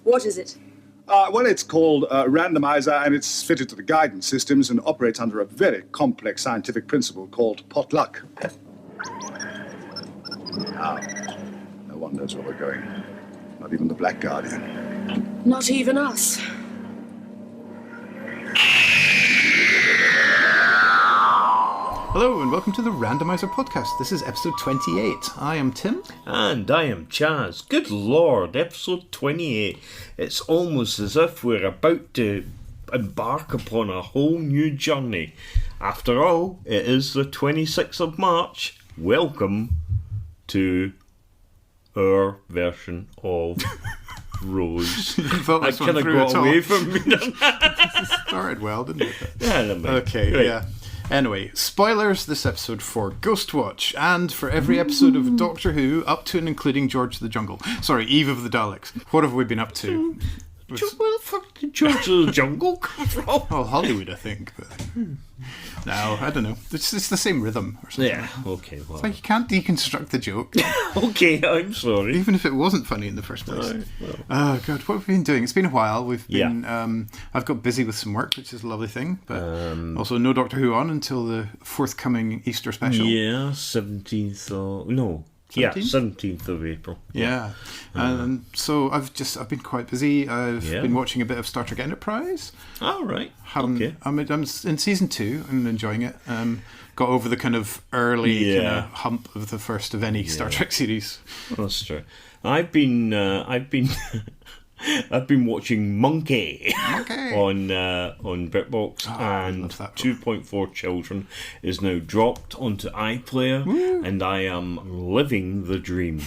What is it? Well, it's called a randomizer, and it's fitted to the guidance systems and operates under a very complex scientific principle called potluck. Now, no one knows where we're going. Not even the Black Guardian. Not even us. Hello and welcome to the Randomizer Podcast. This is episode 28. I am Tim. And I am Chaz. Good Lord, episode 28. It's almost as if we're about to embark upon a whole new journey. After all, it is the 26th of March. Welcome to our version of Rose. I kind of got away from me. It started well, didn't it? Yeah, never mind. Okay, Right. yeah. Anyway, spoilers this episode for Ghostwatch, and for every episode of Doctor Who, up to and including George of the Jungle. Sorry, Eve of the Daleks. What have we been up to? Where the fuck did George of the Jungle come from? Well, Hollywood, I think. But no, I don't know. It's the same rhythm or something. Yeah, okay, well. It's like you can't deconstruct the joke, Okay, I'm sorry. even if it wasn't funny in the first place. Right, well. Oh God, what have we been doing? It's been a while. We've been. I've got busy with some work, which is a lovely thing. But also no Doctor Who on until the forthcoming Easter special. Yeah, 17th of... No. 17th? Yeah, 17th of April. Yeah, and so I've been quite busy. I've Yeah. been watching a bit of Star Trek Enterprise. All right. Okay. I'm in season 2 and enjoying it. Got over the kind of early kind of hump of the first of any Star Trek series. That's true. I've been I've been watching Monkey on BritBox, and love that 2.4 Children is now dropped onto iPlayer, and I am living the dream.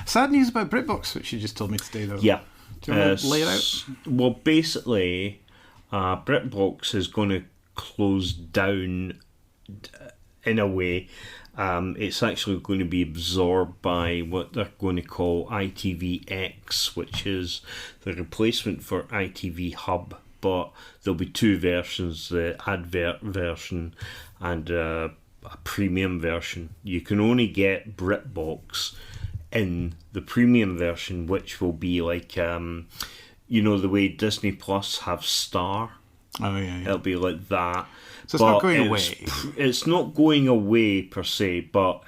Sad news about BritBox, which you just told me today, though. Yeah. Do you want to lay it out? Well, basically, BritBox is going to close down in a way. It's actually going to be absorbed by what they're going to call ITVX, which is the replacement for ITV Hub. But there'll be two versions, the advert version and a premium version. You can only get BritBox in the premium version, which will be like, the way Disney Plus have Star. Oh yeah. It'll be like that. So it's not going away. It's not going away per se, but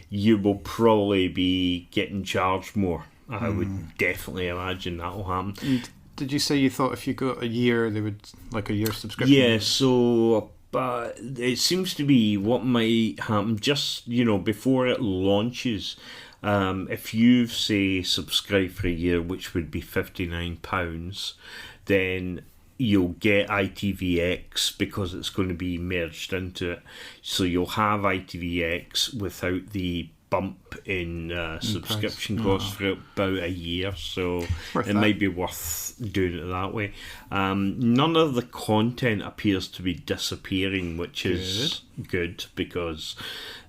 you will probably be getting charged more. I would definitely imagine that will happen. And did you say you thought if you got a year, they would like a year subscription? Yeah, so it seems to be what might happen just before it launches. If you say subscribe for a year, which would be £59, then you'll get ITVX because it's going to be merged into it. So you'll have ITVX without the bump in subscription costs for about a year. So it might be worth doing it that way. None of the content appears to be disappearing, which is good because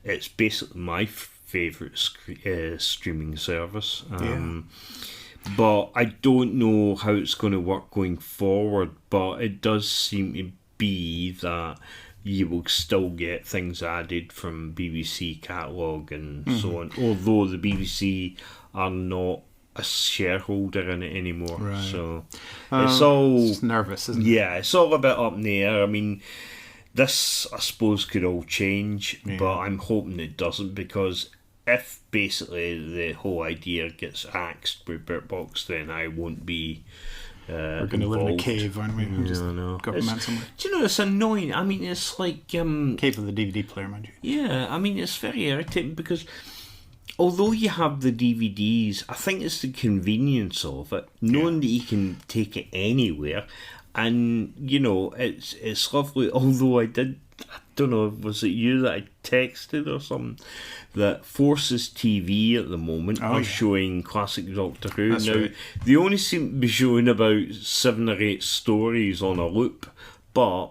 it's basically my favourite streaming service. But I don't know how it's going to work going forward, but it does seem to be that you will still get things added from BBC catalogue and so on, although the BBC are not a shareholder in it anymore. Right. So it's all... It's nervous, isn't it? Yeah, it's all a bit up in the air. I mean, this, I suppose, could all change, but I'm hoping it doesn't, because if basically the whole idea gets axed with BritBox, then I won't be we're going to live in a cave, aren't we? No. Government somewhere. Do you know, it's annoying. I mean, it's like... cave with a DVD player, mind you. Yeah, I mean, it's very irritating because although you have the DVDs, I think it's the convenience of it, knowing that you can take it anywhere, and, it's lovely, although I don't know, was it you that I texted or something, that Forces TV at the moment are showing classic Doctor Who. That's now, right. they only seem to be showing about 7 or 8 stories on a loop, but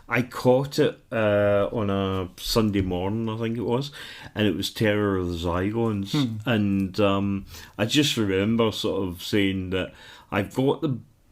I caught it on a Sunday morning, I think it was, and it was Terror of the Zygons, and I just remember sort of saying that I've got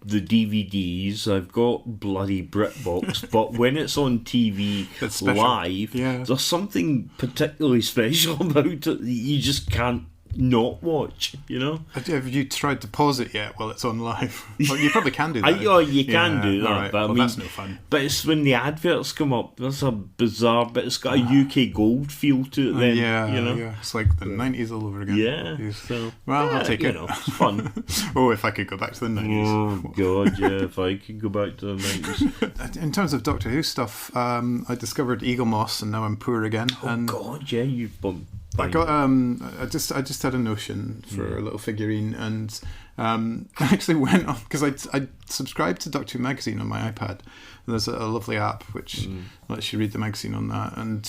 the DVDs, I've got bloody BritBox, but when it's on TV live, there's something particularly special about it that you just can't not watch, you know? Have you tried to pause it yet while it's on live? Well, you probably can do that. You can do that, right. but I well, mean, that's no fun. But it's when the adverts come up, that's a bizarre, but it's got a UK gold feel to it then, you know? Yeah, it's like the 90s all over again. Yeah, so... Well, I'll take it. You know, it's fun. Oh, if I could go back to the 90s. Oh, God, yeah, if I could go back to the 90s. In terms of Doctor Who stuff, I discovered Eagle Moss, and now I'm poor again. Oh, and God, yeah, you've been... I got I just had a notion for a little figurine, and I actually went on because I subscribed to Doctor Who magazine on my iPad. And there's a lovely app which lets you read the magazine on that, and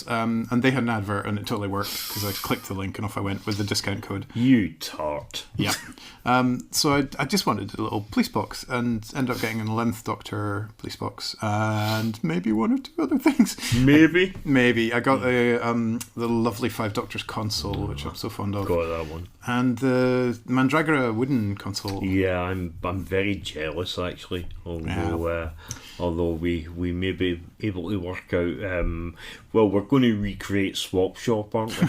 they had an advert, and it totally worked because I clicked the link and off I went with the discount code. You tart. Yeah. So I just wanted a little police box, and ended up getting an 11th Doctor police box, and maybe one or two other things. Maybe I got the lovely Five Doctors console, which I'm so fond of. Got that one. And the Mandragora wooden console. Yeah, I'm very jealous actually. Although we may be able to work out. Well, we're going to recreate Swap Shop, aren't we?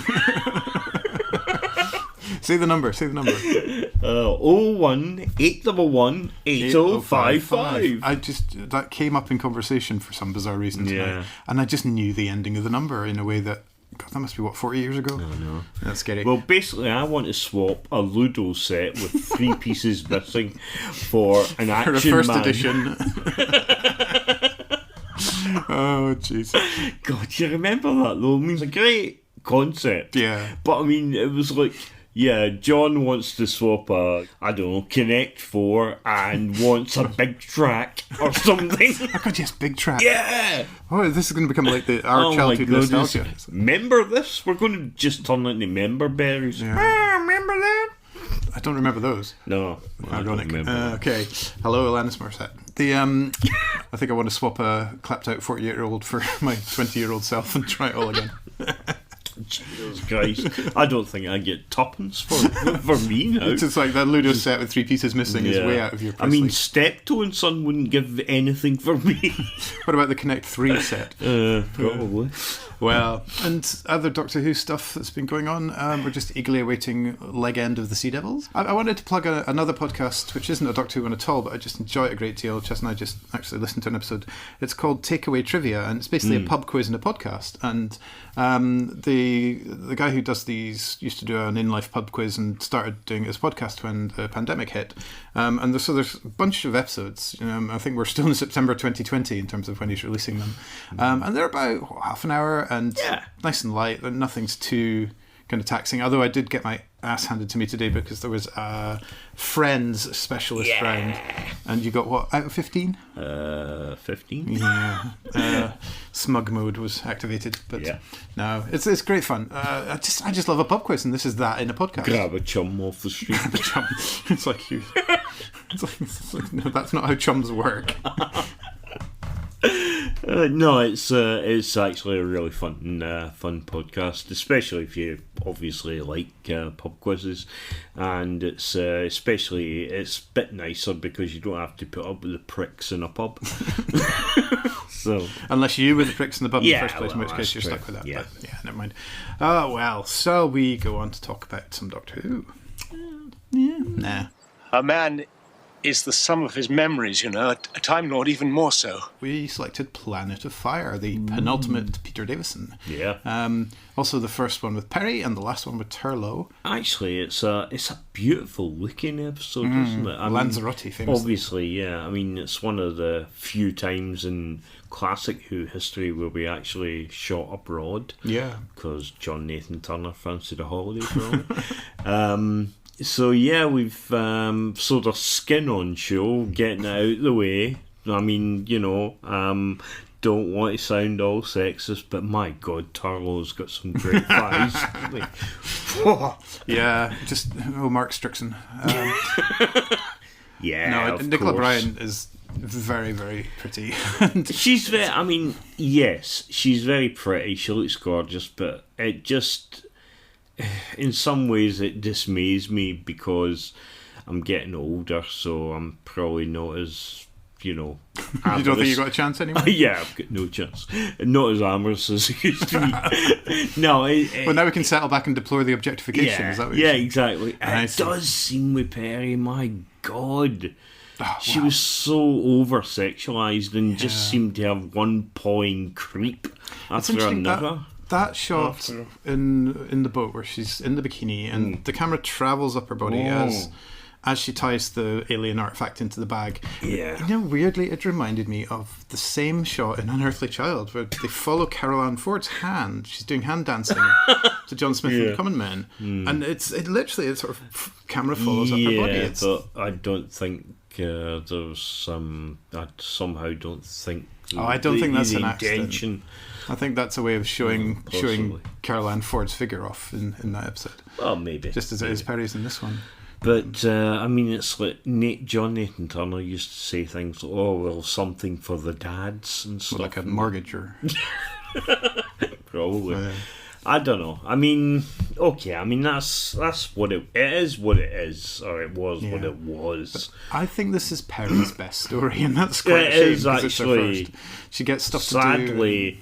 Say the number. 01 811 8055. That came up in conversation for some bizarre reason tonight, and I just knew the ending of the number in a way that. God, that must be 40 years ago? I know. That's scary. Well, basically, I want to swap a Ludo set with 3 pieces missing for an Action for a first Man. edition. Oh, jeez. God, you remember that though? I mean, it's a great concept. Yeah. But I mean, it was like, yeah, John wants to swap Connect 4 and wants a big track or something. Oh, God, yes, big track. Yeah! Oh, this is going to become like our childhood nostalgia. Remember this? We're going to just turn into member berries. Yeah. Remember that? I don't remember those. No. Ironic. That. Okay. Hello, Alanis Morissette. I think I want to swap a clapped out 48-year-old for my 20-year-old self and try it all again. Jesus Christ. I don't think I get tuppence for me now. It's just like that Ludo set with 3 pieces missing is way out of your price. I mean, league. Steptoe and Son wouldn't give anything for me. What about the Connect 3 set? Probably. Well, and other Doctor Who stuff that's been going on. We're just eagerly awaiting Leg End of the Sea Devils. I wanted to plug another podcast, which isn't a Doctor Who one at all, but I just enjoy it a great deal. Chess and I just actually listened to an episode. It's called Takeaway Trivia, and it's basically a pub quiz and a podcast. And the guy who does these used to do an in-life pub quiz and started doing his podcast when the pandemic hit. And there's a bunch of episodes. I think we're still in September 2020 in terms of when he's releasing them. And they're about half an hour and nice and light, and nothing's too kind of taxing. Although I did get my ass handed to me today because there was a Friends specialist round, and you got what, out of 15? 15. Yeah. Smug mode was activated, but no, it's great fun. I just love a pub quiz, and this is that in a podcast. Grab a chum off the street. It's like you. It's like, no, that's not how chums work. No, it's actually a really fun podcast, especially if you obviously like pub quizzes, and it's a bit nicer because you don't have to put up with the pricks in a pub. So unless you were the pricks in the pub in the first place, in which case you're stuck with that. Yeah. But yeah, never mind. Oh well, so we go on to talk about some Doctor Who. Yeah, nah. A man is the sum of his memories, a Time Lord even more so. We selected Planet of Fire, the penultimate Peter Davison. Yeah. Also the first one with Perry and the last one with Turlough. Actually, it's a beautiful looking episode, isn't it? Lanzarote, famously. Obviously, yeah. I mean, it's one of the few times in classic Who history where we actually shot abroad. Yeah. Because John Nathan Turner fancied a holiday for it. So yeah, we've sort of skin on show, getting it out of the way. I mean, don't want to sound all sexist, but my God, Turlough's got some great thighs. Yeah, just Mark Strickson. Yeah, no, Nicola course. Bryan is very, very pretty. She's very. I mean, yes, she's very pretty. She looks gorgeous, but it just. In some ways it dismays me because I'm getting older, so I'm probably not as you know. You don't think you got a chance anymore? Yeah, I've got no chance. Not as amorous as it used to be. No, well, now we can settle back and deplore the objectification. Yeah, is that what you're saying? exactly. It does seem with Perry, my God. She was so over-sexualised and just seemed to have one pawing creep after another. That shot in the boat where she's in the bikini and the camera travels up her body as she ties the alien artifact into the bag. Yeah. You know, weirdly, it reminded me of the same shot in Unearthly Child where they follow Carol Ann Ford's hand. She's doing hand dancing to John Smith and the Common Men. And it sort of camera follows up her body. But I don't think there's I somehow don't think. I don't think that's an intention. accident. I think that's a way of showing Carol Ann Ford's figure off in that episode. Well, maybe. Just as it is Perry's in this one. But, I mean, it's like John Nathan Turner used to say things like, oh, well, something for the dads and stuff. Like a mortgager. Probably. I don't know. I mean, okay, I mean, that's what it is, what it is, or it was what it was. But I think this is Perry's best story, and that's quite a shame because it's her first. She gets stuff to do. Sadly,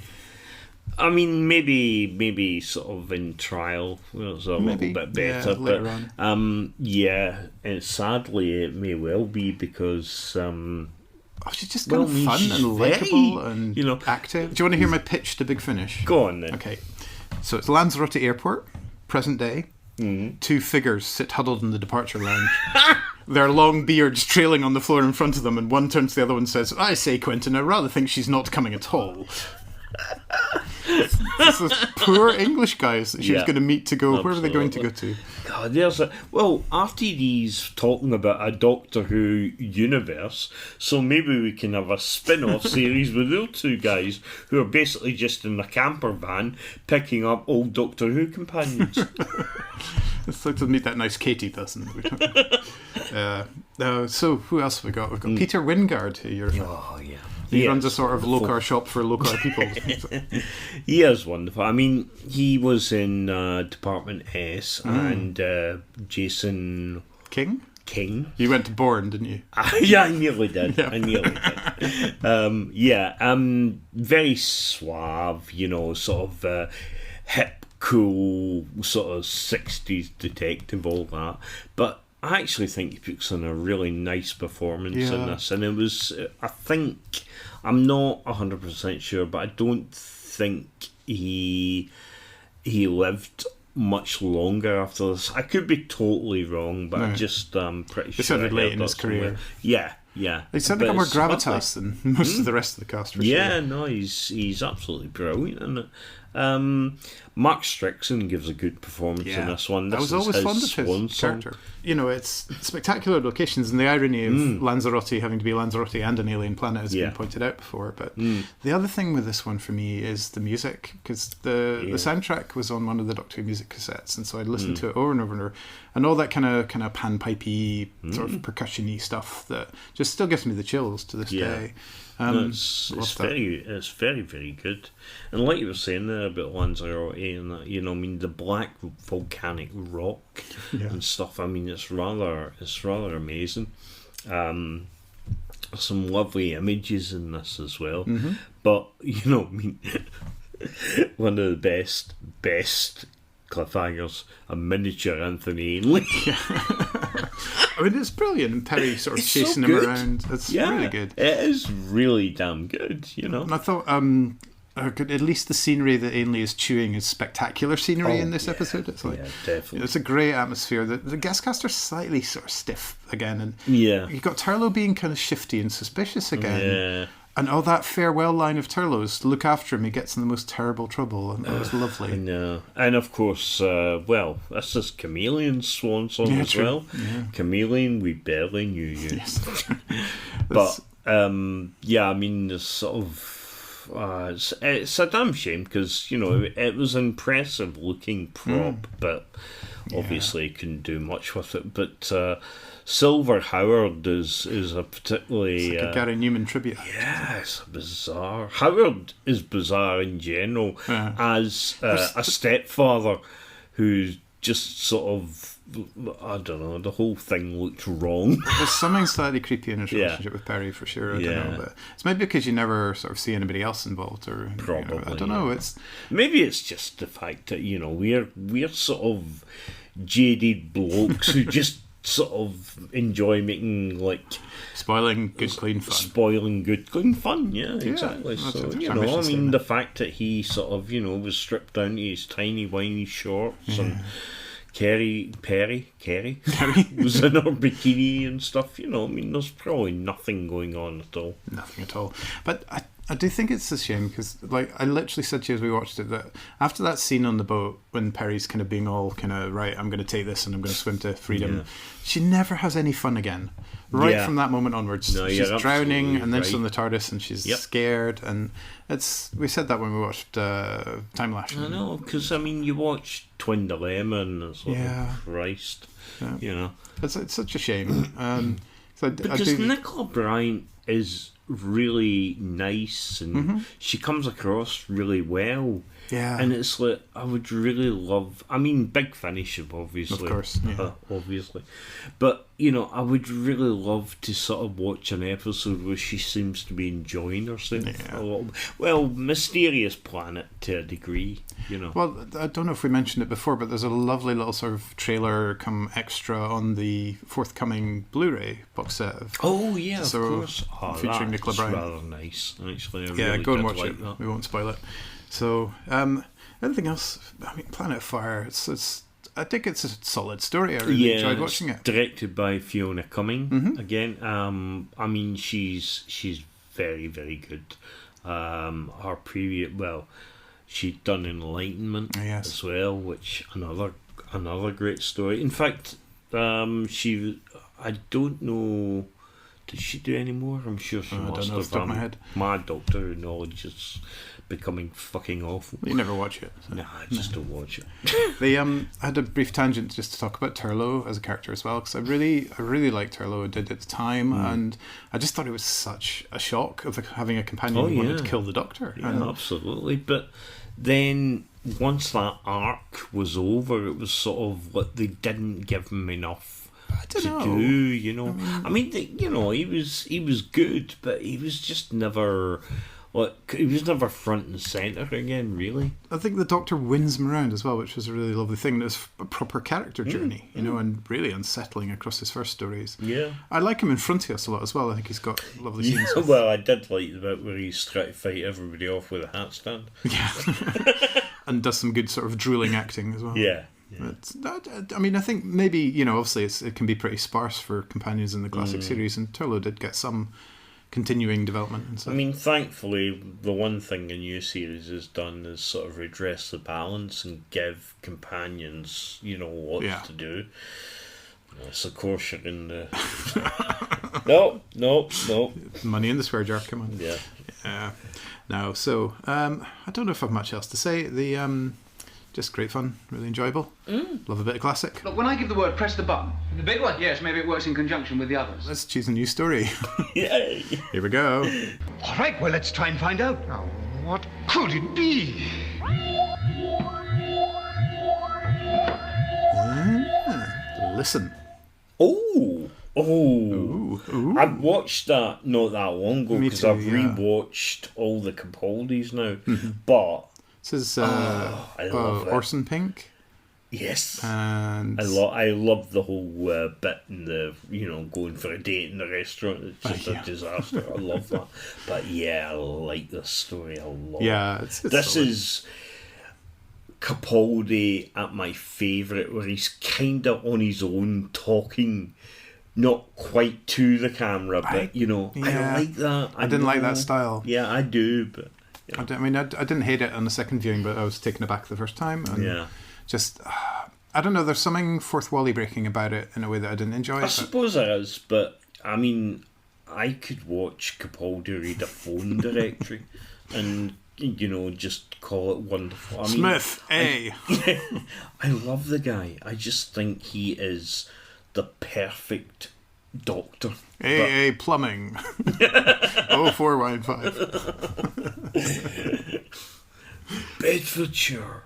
I mean, maybe sort of in trial it was a little bit better, later but on. and sadly it may well be because she's just kind of fun and likeable and active. Do you want to hear my pitch to Big Finish? Go on then. Okay, so it's Lanzarote Airport, present day. Two figures sit huddled in the departure lounge. Their long beards trailing on the floor in front of them, and one turns to the other one and says, "I say, Quentin, I rather think she's not coming at all." It's those poor English guys that she was going to meet to go. Absolutely. Where were they going to go to? God, after these talking about a Doctor Who universe, so maybe we can have a spin-off series with those two guys who are basically just in a camper van picking up old Doctor Who companions. It's like to meet that nice Katie person. So who else have we got? We've got Peter Wingard, who you're. Oh yeah. He runs a sort of low-car shop for low-car people. He is wonderful. I mean, he was in Department S and Jason King. You went to Bourne, didn't you? Yeah, I nearly did. Very suave, sort of hip, cool, sort of 60s detective, all that. But I actually think he puts in a really nice performance in this, and it was, I think, I'm not 100% sure, but I don't think he lived much longer after this. I could be totally wrong, but I'm just pretty sure. It sounded late in his career. Yeah. He certainly got more gravitas than most of the rest of the cast, for sure. Yeah, no, he's absolutely brilliant in it. Mark Strickson gives a good performance in this one. I was always fond of his character. It's spectacular locations, and the irony of Lanzarote having to be Lanzarote and an alien planet has been pointed out before. But the other thing with this one for me is the music, because the soundtrack was on one of the Doctor Who music cassettes, and so I listened to it over and over and over, and all that kind of panpipey sort of percussion-y stuff that just still gives me the chills to this day. It's very, very good. And like you were saying there about Lanzarote and that, the black volcanic rock and stuff, I mean, it's rather amazing. Some lovely images in this as well. But, one of the best cliffhangers, a miniature Anthony Ainley. I mean, it's brilliant, and Perry sort of chasing him around. It's really good. It is really damn good, And I thought, at least the scenery that Ainley is chewing is spectacular scenery in this episode. It's like, definitely. It's a great atmosphere. The guest cast are slightly sort of stiff again, and you've got Turlough being kind of shifty and suspicious again. Yeah. And that farewell line of Turlough's, look after him, he gets in the most terrible trouble, and that was lovely. I know. And of course, this is Chameleon's swan song as well. Yeah. Chameleon, we barely knew you. Yes. But, I mean, there's sort of... it's a damn shame, because, it was an impressive looking prop, but obviously couldn't do much with it. But... Silver Howard is a particularly... It's like a Gary Newman tribute. Yeah, it's bizarre. Howard is bizarre in general as a stepfather who's just sort of, I don't know, the whole thing looked wrong. There's something slightly creepy in his relationship with Perry, for sure. I don't know, but it's maybe because you never sort of see anybody else involved, or Probably, I don't know. It's maybe it's just the fact that we're sort of jaded blokes who just sort of enjoy making spoiling good, clean fun. Spoiling good, clean fun. Yeah, exactly. That's So ambitious I mean, statement. the fact that he sort of was stripped down to his tiny whiny shorts and. Perry was in her bikini and stuff, I mean, there's probably nothing going on at all. Nothing at all. But I do think it's a shame because, I literally said to you as we watched it that after that scene on the boat when Perry's kind of being all kind of, right, I'm going to take this and I'm going to swim to freedom, she never has any fun again. Right from that moment onwards. No, she's drowning and then she's right. on the TARDIS and she's scared. And we said that when we watched Time Lash. I know, because, I mean, you watch Twin Dilemma and it's like, Christ, It's such a shame. So because Nicola Bryant is really nice and she comes across really well. Yeah. And it's like, I would really love, I mean, Big Finish, obviously. Of course, obviously. But, I would really love to sort of watch an episode where she seems to be enjoying herself a lot. Well, Mysterious Planet to a degree, Well, I don't know if we mentioned it before, but there's a lovely little sort of trailer come extra on the forthcoming Blu-ray box set. Of of course. Featuring Nicola Bryant. Rather nice, actually. I Yeah, really go and did watch like it. that. We won't spoil it. So, anything else? I mean, Planet of Fire. It's. I think it's a solid story. I really enjoyed watching it. Directed by Fiona Cumming again. I mean, she's very, very good. Her previous, she'd done Enlightenment as well, which another great story. In fact, I don't know. Did she do any more? I'm sure she must I don't know have. off the top of my head. My Doctor Who knowledge is becoming fucking awful. You never watch it. So. No, I just don't watch it. I had a brief tangent just to talk about Turlough as a character as well, because I really liked Turlough. I did at the time, and I just thought it was such a shock of having a companion who wanted to kill the Doctor. Yeah, absolutely. But then once that arc was over, it was sort of like they didn't give him enough to do. I mean, he was good, but he was just never. He was never front and centre again, really. I think the Doctor wins him around as well, which was a really lovely thing. There's a proper character journey, and really unsettling across his first stories. Yeah. I like him in Frontios a lot as well. I think he's got lovely scenes. Yeah, well, I did like the bit where he's trying to fight everybody off with a hat stand. Yeah. And does some good sort of drooling acting as well. Yeah. But, I mean, I think maybe, obviously it can be pretty sparse for companions in the classic series, and Turlough did get some continuing development and stuff. I mean, thankfully, the one thing the new series has done is sort of redress the balance and give companions, lots to do. Unless, of course, you're in the... No. Money in the swear jar, come on. Yeah. No, so, I don't know if I have much else to say. Just great fun, really enjoyable. Love a bit of classic. Look, when I give the word, press the button. The big one? Yes, maybe it works in conjunction with the others. Let's choose a new story. Yay! Here we go. All right, well, let's try and find out. Now, what could it be? Listen. Ooh. Ooh. I've watched that not that long ago Me because too, I've yeah. rewatched all the Capaldis now. But This is I love it. Orson Pink. Yes. And I love the whole bit in the going for a date in the restaurant. It's just a disaster. I love that. But yeah, I like this story a lot. yeah, it's This solid. is Capaldi at my favourite, where he's kind of on his own talking, not quite to the camera, but I like that. I didn't like that style. Yeah, I do, but I didn't hate it on the second viewing, but I was taken aback the first time. And just I don't know. There's something fourth wall breaking about it in a way that I didn't enjoy. I suppose there is, but I mean, I could watch Capaldi read a phone directory and just call it wonderful. I mean, Smith, I love the guy. I just think he is the perfect Doctor. AA Plumbing. 0415. Bedfordshire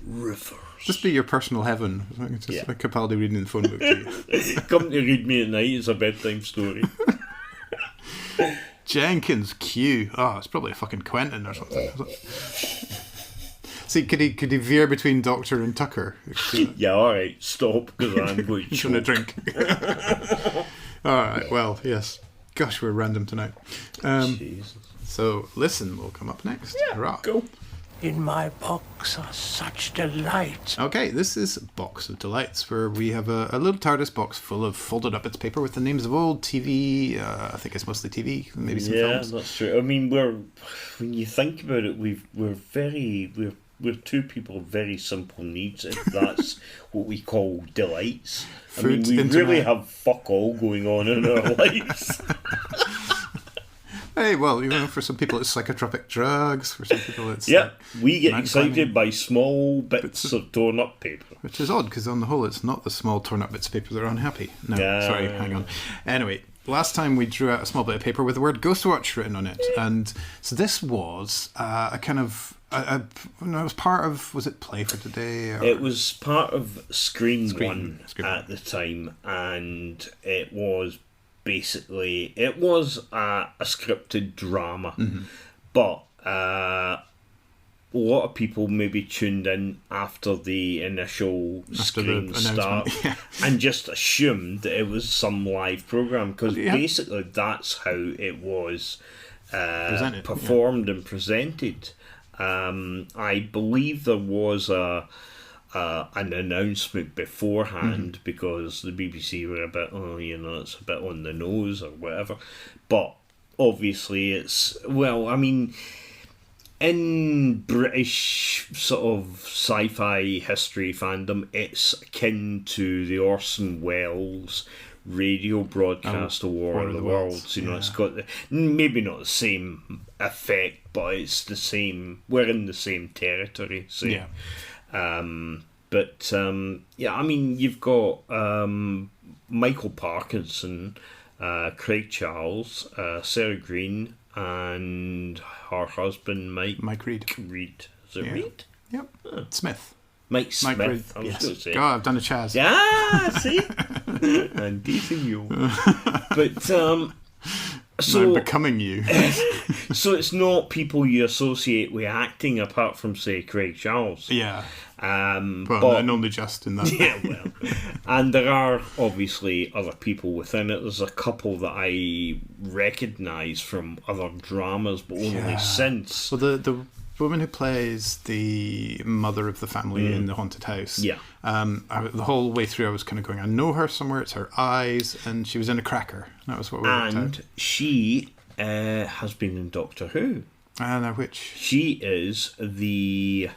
River. Just be your personal heaven. Just like Capaldi reading the phone book to you. Come to read me at night. It's a bedtime story. Jenkins Q. Oh, it's probably a fucking Quentin or something. See, could he veer between Doctor and Tucker? Yeah, all right. Stop, because I'm going to choke. Drink. All right. Well, yes. Gosh, we're random tonight. Jesus. So, Listen will come up next. Yeah, Hurrah. go. In my box are such delights. Okay, this is Box of Delights, where we have a little TARDIS box full of folded up bits of paper with the names of old TV. I think it's mostly TV, maybe some films. Yeah, that's true. I mean, when you think about it, we're two people of very simple needs, if that's what we call delights. Food, we internet. really have fuck all going on in our lives. Hey, well, for some people it's psychotropic drugs, for some people it's... we get mountain excited climbing. by small bits of torn up paper. Which is odd, because on the whole it's not the small torn up bits of paper that are unhappy. No, sorry, hang on. Anyway, last time we drew out a small bit of paper with the word Ghostwatch written on it, and so this was a kind of... it was part of... Was it Play for Today? Or? It was part of Screen 1 at the time, and it was... Basically, it was a scripted drama, but a lot of people maybe tuned in after the initial screen start and just assumed that it was some live program, because basically that's how it was performed and presented. I believe there was an announcement beforehand because the BBC were a bit, it's a bit on the nose or whatever. But obviously in British sort of sci-fi history fandom, it's akin to the Orson Welles radio broadcast of War of the Worlds. It's got maybe not the same effect, but it's the same. We're in the same territory. So you've got Michael Parkinson, Craig Charles, Sarah Green, and her husband Mike Reed. Is it Reed? Yep. Smith. Mike Smith. Reed. I was going to say. God, I've done a Chaz. Yeah, see? I'm teasing you. But so I'm becoming you. So it's not people you associate with acting apart from, say, Craig Charles. Yeah. But only just in that. Yeah, well. And there are obviously other people within it. There's a couple that I recognise from other dramas, but only since. Well, the woman who plays the mother of the family in the haunted house. Yeah. The whole way through I was kind of going, I know her somewhere, it's her eyes, and she was in a Cracker. That was what we worked out. And she has been in Doctor Who. Now which? She is the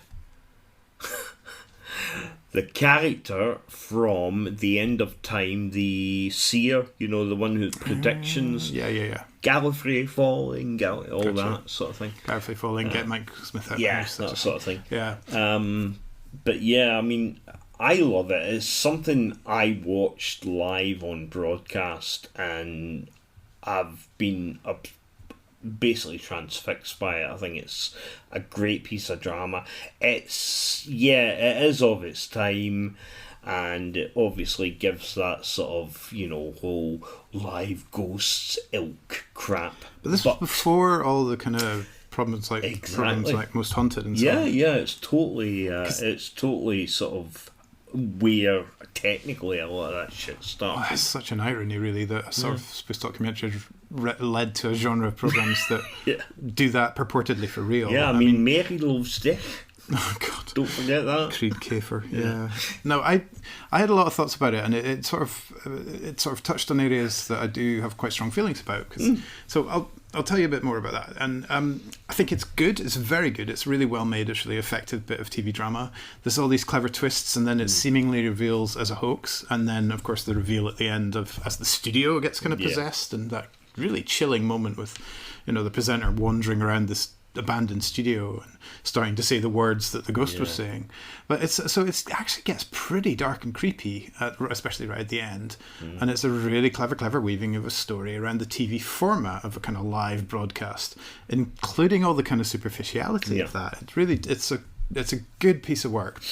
character from The End of Time, the seer, the one who predictions. Gallifrey falling, that sort of thing. Gallifrey falling, get Mike Smith out. Yeah, that sort of thing. Yeah. But yeah, I mean, I love it. It's something I watched live on broadcast, and I've been basically transfixed by it. I think it's a great piece of drama. It is of its time, and it obviously gives that sort of whole live ghosts ilk crap. But this was before all the kind of problems like Most Haunted and stuff. It's totally sort of where technically a lot of that shit started. It's such an irony, really, that a sort of space documentary led to a genre of programs that do that purportedly for real. Yeah, I mean Mary Loves Death. Oh God! Don't forget that. Creed Kafer. Yeah. No, I had a lot of thoughts about it, and it sort of touched on areas that I do have quite strong feelings about. So I'll tell you a bit more about that. And I think it's good. It's very good. It's really well made. It's really effective bit of TV drama. There's all these clever twists, and then it seemingly reveals as a hoax, and then of course the reveal at the end as the studio gets kind of possessed, and that really chilling moment with the presenter wandering around this abandoned studio and starting to say the words that the ghost was saying. But it actually gets pretty dark and creepy, especially right at the end. And it's a really clever weaving of a story around the TV format of a kind of live broadcast, including all the kind of superficiality of that. It's a good piece of work.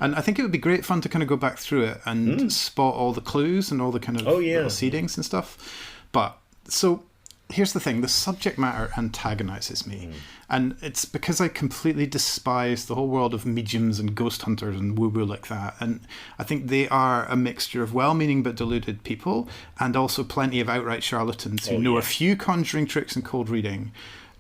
And I think it would be great fun to kind of go back through it and spot all the clues and all the kind of little seedings and stuff. But, so, here's the thing. The subject matter antagonizes me. And it's because I completely despise the whole world of mediums and ghost hunters and woo-woo like that. And I think they are a mixture of well-meaning but deluded people, and also plenty of outright charlatans who know a few conjuring tricks and cold reading,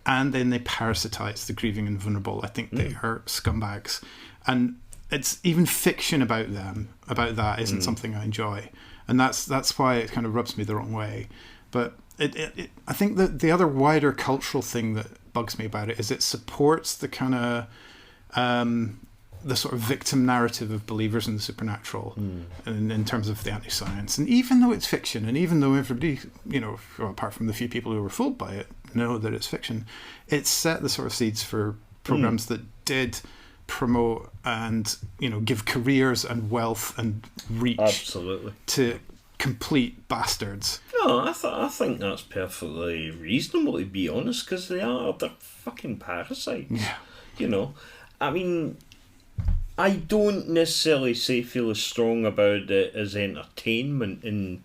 and then they parasitize the grieving and vulnerable. I think they are scumbags. And it's even fiction about them, about that, isn't something I enjoy. And that's why it kind of rubs me the wrong way. But I think that the other wider cultural thing that bugs me about it is it supports the kind of the sort of victim narrative of believers in the supernatural in terms of the anti-science. And even though it's fiction, and even though everybody, well, apart from the few people who were fooled by it, know that it's fiction, it set the sort of seeds for programs that did promote and give careers and wealth and reach to complete bastards. No, I think that's perfectly reasonable, to be honest, because they're fucking parasites. Yeah. I mean, I don't necessarily feel as strong about it as entertainment in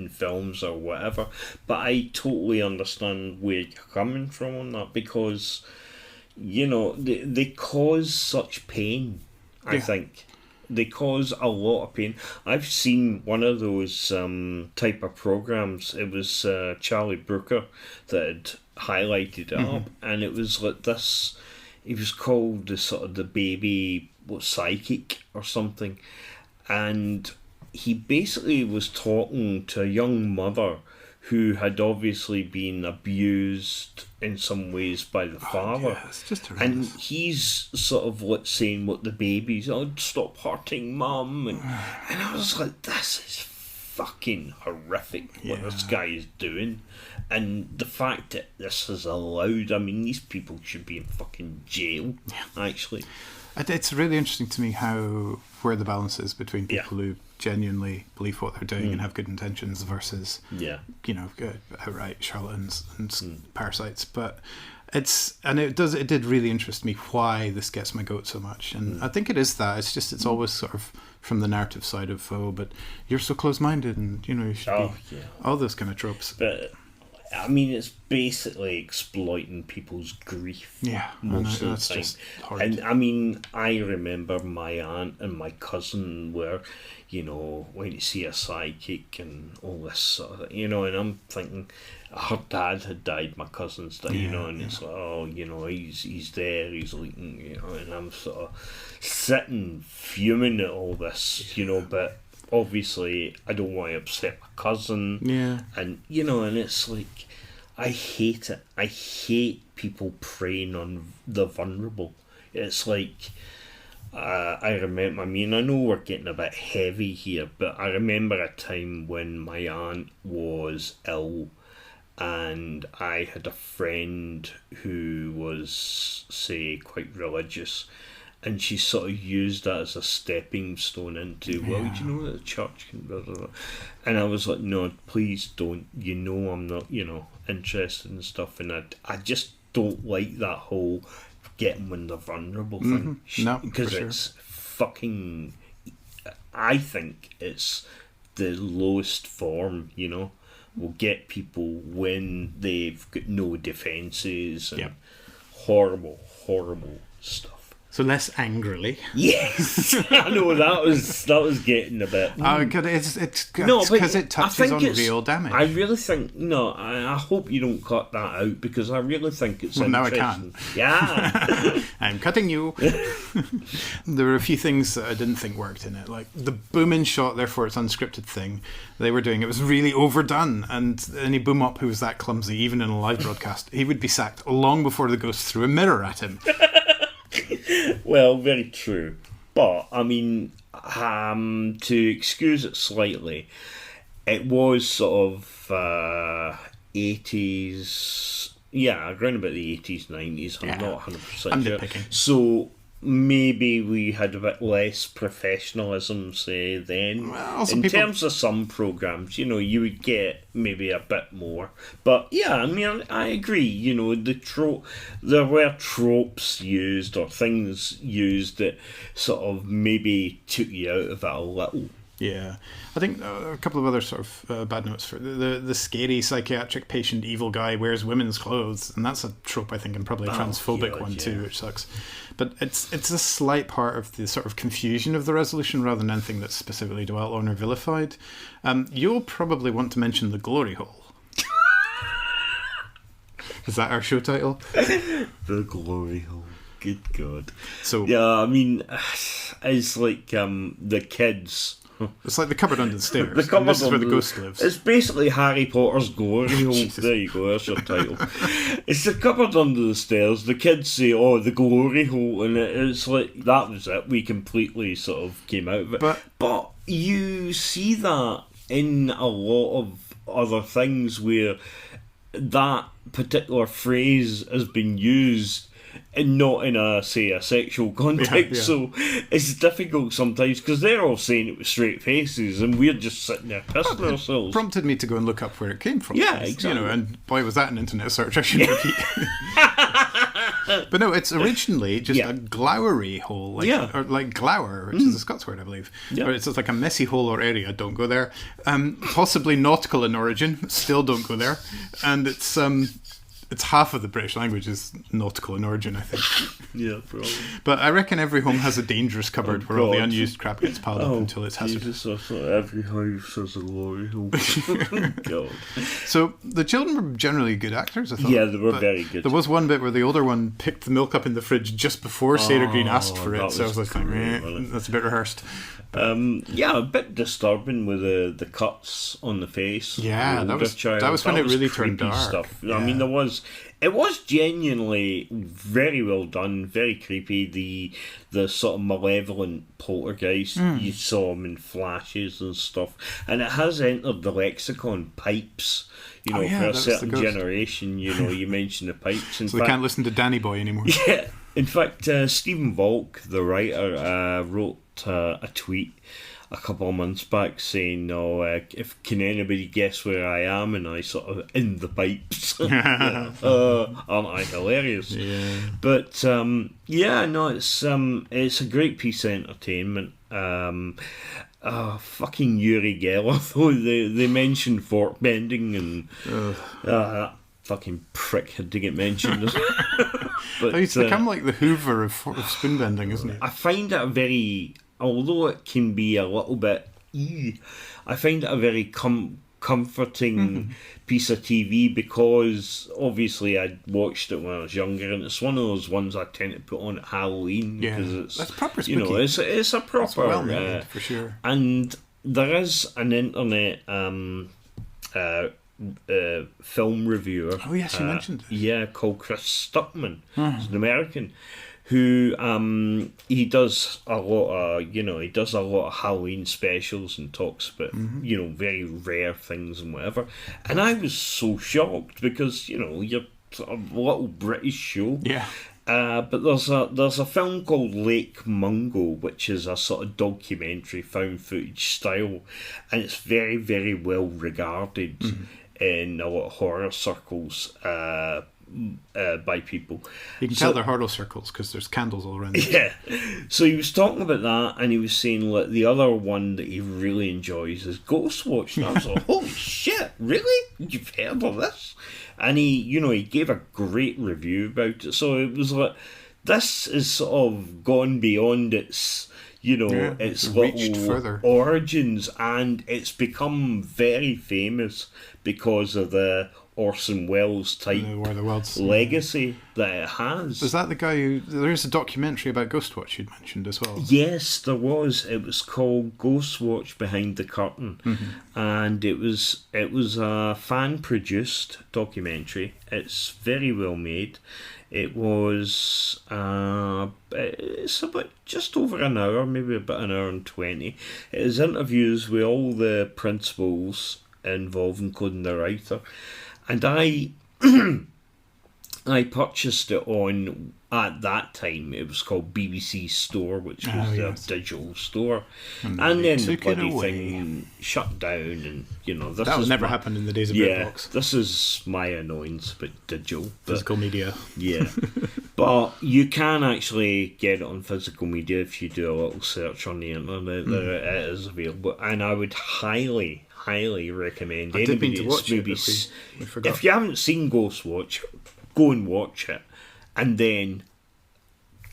films or whatever, but I totally understand where you're coming from on that, because they cause such pain. I think they cause a lot of pain. I've seen one of those type of programs. It was Charlie Brooker that had highlighted it up, and it was like this. It was called the baby psychic or something, and he basically was talking to a young mother who had obviously been abused in some ways by the father. Yeah, it's just horrendous. And he's sort of saying what the baby's, stop hurting mum. And I was like, this is fucking horrific what this guy is doing. And the fact that this is allowed, I mean, these people should be in fucking jail, actually. It's really interesting to me where the balance is between people who genuinely believe what they're doing and have good intentions versus outright charlatans and parasites. But it did really interest me why this gets my goat so much, and I think it is that it's always sort of from the narrative side of but you're so close-minded and you should be all those kind of tropes. But I mean, it's basically exploiting people's grief. Yeah, most of the time. Just horrid. And I mean, I remember my aunt and my cousin were, went to see a psychic and all this sort of thing, and I'm thinking, her dad had died, my cousin's died, and it's like, he's there, he's leaking, and I'm sort of sitting fuming at all this, but obviously I don't want to upset my cousin. Yeah. And, and it's like, I hate it. I hate people preying on the vulnerable. It's like, I remember, I know we're getting a bit heavy here, but I remember a time when my aunt was ill and I had a friend who was, say, quite religious, and she sort of used that as a stepping stone into, well, do you know that the church can blah, blah, blah. And I was like, no, please don't. I'm not, interested in stuff. And I just don't like that whole getting when they're vulnerable thing. No, because it's fucking, I think it's the lowest form, will get people when they've got no defences and horrible, horrible stuff. So less angrily. Yes, I know that was getting a bit. It's because it touches on real damage. I really think I hope you don't cut that out, because I really think it's interesting. Now I can. Yeah, I'm cutting you. There were a few things that I didn't think worked in it, like the boom-in shot. Therefore, it's unscripted thing they were doing. It was really overdone, and any boom up who was that clumsy, even in a live broadcast, he would be sacked long before the ghost threw a mirror at him. Well, very true. But, I mean, to excuse it slightly, it was sort of 80s, around about the 80s, 90s, I'm not 100% sure. I'm nitpicking. So, maybe we had a bit less professionalism, say, then. Well, in terms of some programmes, you know, you would get maybe a bit more. But yeah, I mean, I agree, you know, there were tropes used or things used that sort of maybe took you out of it a little. Yeah, I think a couple of other sort of bad notes for the scary psychiatric patient evil guy wears women's clothes, and that's a trope I think, and probably a transphobic one too, which sucks. But it's a slight part of the sort of confusion of the resolution rather than anything that's specifically dwelt on or vilified. You'll probably want to mention the glory hole. Is that our show title? The glory hole. Good God. So yeah, I mean, it's like the kids. It's like the cupboard under the stairs. The cupboard this is where the ghost lives. It's basically Harry Potter's glory hole. There you go, that's your title. It's the cupboard under the stairs. The kids say, oh, the glory hole, and it's like, that was it. We completely sort of came out of it. But you see that in a lot of other things where that particular phrase has been used and not in a sexual context. Yeah. So it's difficult sometimes because they're all saying it with straight faces and we're just sitting there pissing ourselves. Prompted me to go and look up where it came from. Yeah, exactly. You know, and boy, was that an internet search I should repeat. But no, it's originally just a glowery hole, or like glower, which is a Scots word, I believe. Yeah. Or it's just like a messy hole or area. Don't go there. Possibly nautical in origin. Still don't go there. And it's half of the British language is nautical in origin, I think. Yeah, probably. But I reckon every home has a dangerous cupboard where all the unused crap gets piled up until it's hazardous. Jesus, I thought every house has a glory hole. God. So the children were generally good actors, I thought. Yeah, they were very good. There was one bit where the older one picked the milk up in the fridge just before Sarah Green asked for it, so I was like, that's a bit rehearsed. A bit disturbing with the cuts on the face. Yeah, that was when it really turned dark. Stuff. Yeah. I mean, it was genuinely very well done, very creepy. The sort of malevolent poltergeist, you saw him in flashes and stuff, and it has entered the lexicon. Pipes, you know, for a certain generation. You know, you mentioned the pipes. So they can't listen to Danny Boy anymore. Yeah, in fact, Stephen Volk, the writer, wrote a tweet a couple of months back saying, if can anybody guess where I am, and I sort of in the pipes. Aren't I hilarious? Yeah. But it's a great piece of entertainment. Fucking Uri Geller, though they mentioned fork bending and that fucking prick had to get mentioned. But he's become like the Hoover of spoon bending, isn't he? I find it although it can be a little bit I find it a very comforting piece of TV, because obviously I watched it when I was younger, and it's one of those ones I tend to put on at Halloween because it's proper spooky. You know, it's a proper well-made, for sure. And there is an internet film reviewer. Oh yes, you mentioned it. Yeah, called Chris Stuckman. He's an American who he does a lot of Halloween specials and talks about very rare things and whatever. And I was so shocked because you're sort of a little British show. Yeah. But there's a film called Lake Mungo, which is a sort of documentary found footage style, and it's very, very well regarded in a lot of horror circles by people. You can tell they're horror circles because there's candles all around. Yeah. So he was talking about that, and he was saying like the other one that he really enjoys is Ghostwatch. And I was like, holy shit, really? You've heard of this? And he gave a great review about it. So it was like, this is sort of gone beyond its its little further origins, and it's become very famous because of the Orson Welles type legacy that it has. Was that the guy who... There is a documentary about Ghostwatch you'd mentioned as well. Yes, there was. It was called Ghostwatch Behind the Curtain, and it was a fan-produced documentary. It's very well made. It was... it's about just over an hour, maybe about an hour and 20. It is interviews with all the principals involved, including the writer. And I I purchased it on, at that time, it was called BBC Store, which was a digital store. And then the bloody thing shut down, and, this that would never happen in the days of BritBox. This is my annoyance about digital. Physical media. Yeah. But you can actually get it on physical media if you do a little search on the internet. There it is available. And I would highly recommend anybody that's maybe... If you haven't seen Ghostwatch, go and watch it, and then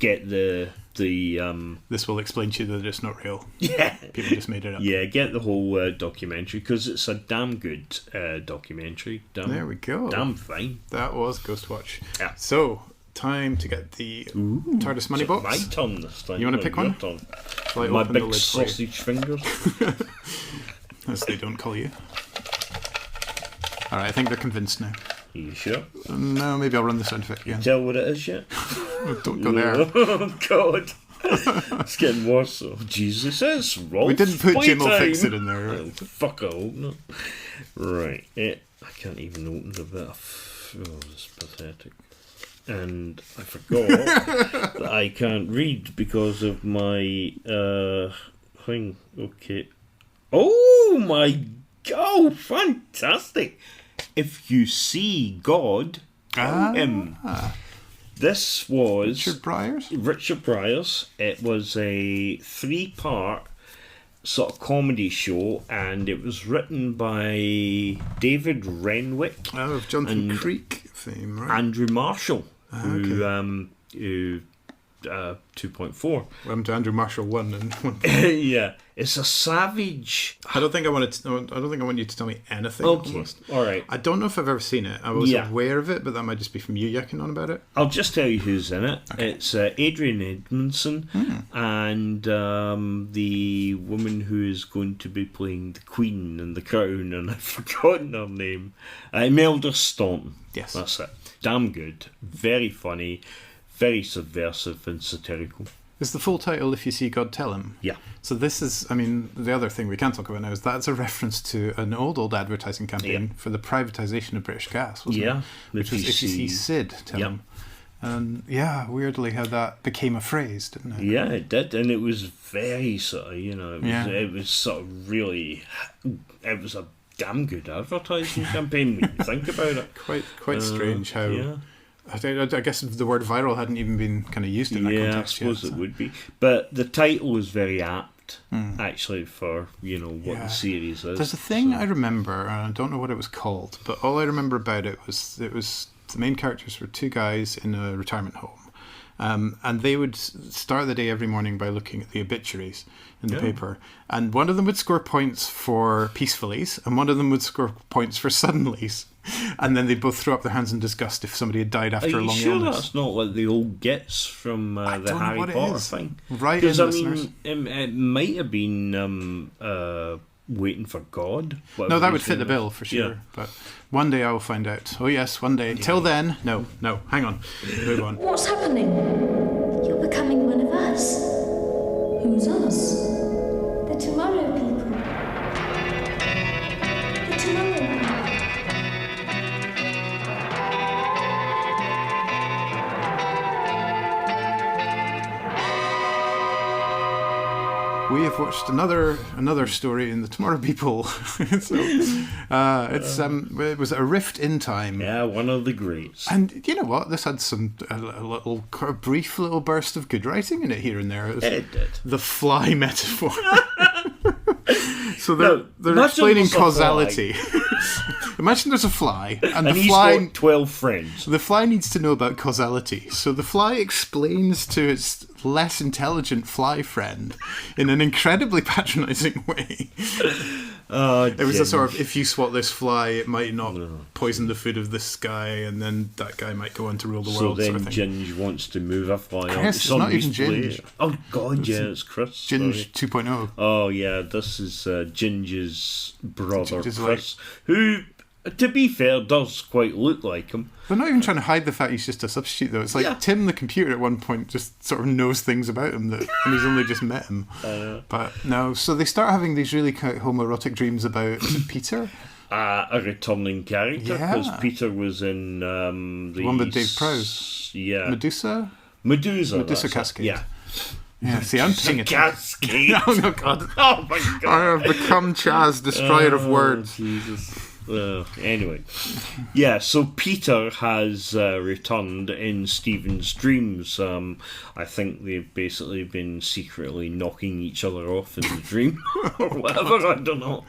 get the this will explain to you that it's not real. Yeah, people just made it up. Yeah, get the whole documentary, because it's a damn good documentary. There we go. Damn fine. That was Ghostwatch. Yeah. So time to get the TARDIS money box. My turn this time. You want to pick one? My big sausage fingers. As they don't call you. Alright, I think they're convinced now. Are you sure? No, maybe I'll run the sound effect again. Tell what it is yet? Don't go there. Oh, God. It's getting worse. Oh, Jesus, it's Rolf. We didn't put Jim will Playtime. fix it in there. Oh, fuck, I hope not. Right. I can't even open the bit of... Oh, it's pathetic. And I forgot that I can't read because of my thing. Okay. Oh, my... Oh, fantastic. If you see God, tell him. This was Richard Briers. It was a 3-part sort of comedy show, and it was written by David Renwick. Oh, of Jonathan Creek fame, right? Andrew Marshall, who 2.4. Welcome to Andrew Marshall 1 and 1. Yeah, it's a savage. I don't think I want you to tell me anything. Okay, almost. All right. I don't know if I've ever seen it. I was aware of it, but that might just be from you yakking on about it. I'll just tell you who's in it. Okay. It's Adrian Edmondson and the woman who is going to be playing the Queen in The Crown, and I've forgotten her name. Imelda Staunton. Yes, that's it. Damn good. Very funny. Very subversive and satirical. Is the full title If You See God Tell Him? Yeah. So this is, the other thing we can't talk about now is that's a reference to an old advertising campaign for the privatisation of British gas, wasn't it? Which was If You See Sid Tell Him. And weirdly how that became a phrase, didn't it? Yeah, it did, and it was very sort of, it was sort of really, it was a damn good advertising campaign when you think about it. Quite strange how... Yeah. I guess the word viral hadn't even been kind of used in that context yet. I suppose it would be. But the title was very apt, actually, for, what the series is. There's a thing I remember, and I don't know what it was called, but all I remember about it was the main characters were 2 guys in a retirement home. And they would start the day every morning by looking at the obituaries in the paper. And one of them would score points for peacefullies, and one of them would score points for suddenlies. And then they'd both throw up their hands in disgust if somebody had died after a long illness. Are you sure that's not like the old Gits from the Harry Potter thing? Right, because it might have been Waiting for God. No, that would fit the bill for sure. Yeah. But one day I will find out. Oh yes, one day. Until then, no, hang on. Move on. What's happening? You're becoming one of us. Who's us? The Tomorrow People. The Tomorrow People. We have watched another story in the Tomorrow People. It was A Rift in Time. Yeah, one of the greats. And you know what? This had a brief little burst of good writing in it here and there. It did. The fly metaphor. So they're explaining causality. Imagine there's a fly, and the fly got 12 friends. The fly needs to know about causality, so the fly explains to its less intelligent fly friend in an incredibly patronising way. It was a sort of, if you swat this fly, it might not poison the food of this guy, and then that guy might go on to rule the world. So then sort of thing. Ginge wants to move a fly on. It's not even Ginge. Oh God, it's Chris. Ginge 2.0. Oh yeah, this is Ginge's brother Chris, who, to be fair, does quite look like him. They're not even trying to hide the fact he's just a substitute, though. It's like Tim, the computer, at one point just sort of knows things about him, and he's only just met him. But no, so they start having these really kind of homoerotic dreams about Peter. a returning character, because Yeah. Peter was in the one with Dave Prowse. Yeah, Medusa Medusa that's it. Cascade. Yeah. Yeah, see, I'm paying attention. Cascade. Oh, no, God. Oh my I god. have become Chaz, destroyer of words. Jesus. Anyway, yeah. So Peter has returned in Stephen's dreams. I think they've basically been secretly knocking each other off in the dream, or whatever. I don't know.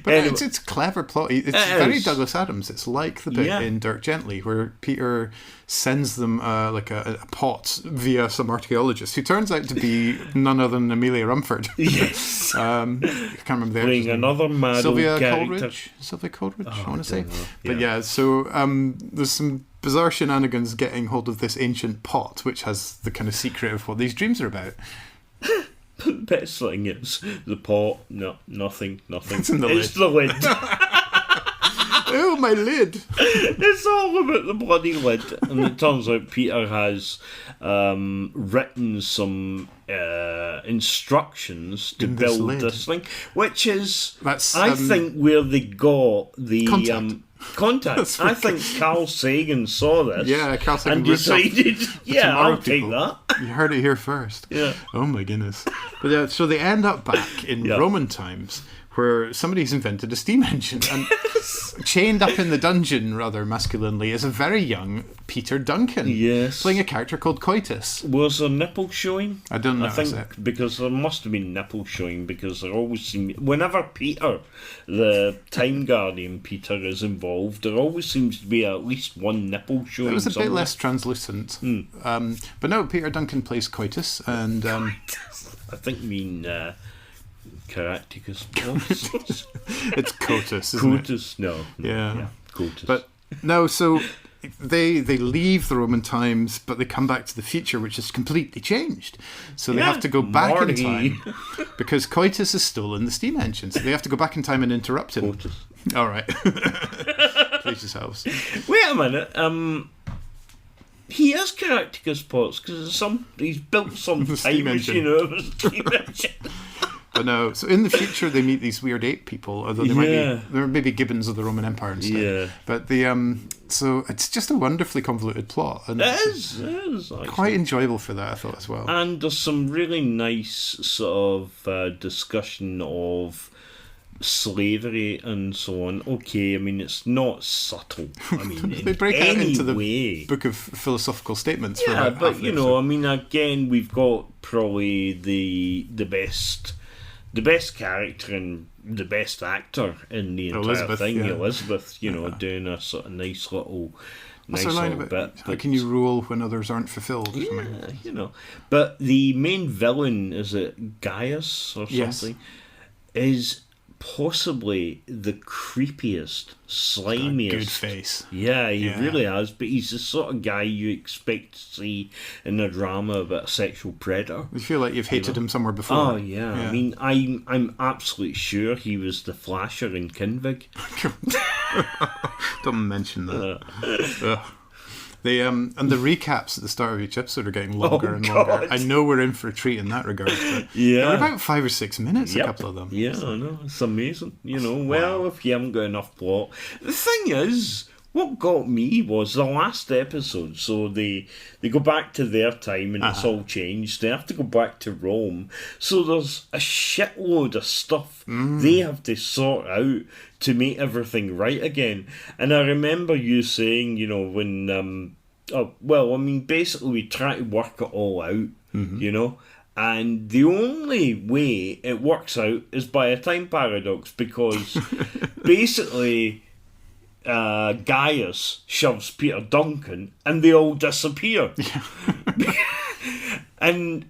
But Anyway. it's a clever plot. It's It very is. Douglas Adams. It's like the bit Yeah. in Dirk Gently where Peter sends them like a pot via some archaeologist who turns out to be none other than Amelia Rumford. Yes. I can't remember the Playing actress name. another mad Sylvia old character. Coleridge. Sylvia Coleridge, I want to say. don't know. But yeah, so there's some bizarre shenanigans getting hold of this ancient pot, which has the kind of secret of what these dreams are about. The best thing is the pot. No, nothing. It's in the the lid. Oh, my lid! It's all about the bloody lid. And it turns out Peter has written some instructions to In this build lid. this thing, which is, That's, I think, where they got the Contact. contact. I think Carl Sagan saw this. Yeah, Carl Sagan and ripped off decided, yeah, Tomorrow I'll take People. that. You heard it here first. Yeah. Oh my goodness. But yeah, so they end up back in Yeah. Roman times where somebody's invented a steam engine and chained up in the dungeon rather masculinely is a very young Peter Duncan. Yes. Playing a character called Coitus. Was there nipple showing? I don't know. I think because there must have been nipple showing, because there always seem, whenever Peter, the Time Guardian Peter, is involved, there always seems to be at least one nipple showing. It was a bit somewhere. less translucent. But no, Peter Duncan plays Coitus and I think you mean Caractacus. it's Coitus, isn't it? Cotus, no. Yeah. Cotus. But no, so they leave the Roman times, but they come back to the future, which is completely changed. So they Yeah, have to go back Marty. in time because Coitus has stolen the steam engine. So they have to go back in time and interrupt him. Cotus. All right, please yourselves. Wait a minute. He has Caractacus pots because he's built some The time steam machine engine. out of a steam engine. But no, so in the future they meet these weird ape people, although they might Yeah. be, they're maybe gibbons of the Roman Empire instead. Yeah. But the so it's just a wonderfully convoluted plot, and It it's is actually. quite enjoyable for that, I thought as well. And there's some really nice sort of discussion of slavery and so on. Okay, I mean, it's not subtle. I mean, They break out in any into the way. book of philosophical statements. for Yeah, about but half you an know, episode. I mean, again, we've got probably the best character and the best actor in the entire Elizabeth, thing. yeah. Elizabeth, you know, doing a sort of nice little What's her line about bit. how can you rule when others aren't fulfilled? Or Yeah, something? you know. But the main villain, is it Gaius or Yes. something, is possibly the creepiest, slimiest. Good face. Yeah, he Yeah. really has. But he's the sort of guy you expect to see in a drama about a sexual predator. You feel like you've hated him somewhere before. Oh yeah. I mean, I'm absolutely sure he was the Flasher in Kinvig. Don't mention that. Ugh. The and the recaps at the start of each episode are getting longer and longer. God. I know we're in for a treat in that regard. But Yeah. they're about 5 or 6 minutes. Yep. A couple of them. Yeah, I know. It's amazing. You know, well, if you haven't got enough plot. The thing is, what got me was the last episode. So they go back to their time and it's all changed. They have to go back to Rome. So there's a shitload of stuff they have to sort out to make everything right again. And I remember you saying, you know, when basically we try to work it all out, you know. And the only way it works out is by a time paradox, because basically Gaius shoves Peter Duncan and they all disappear. And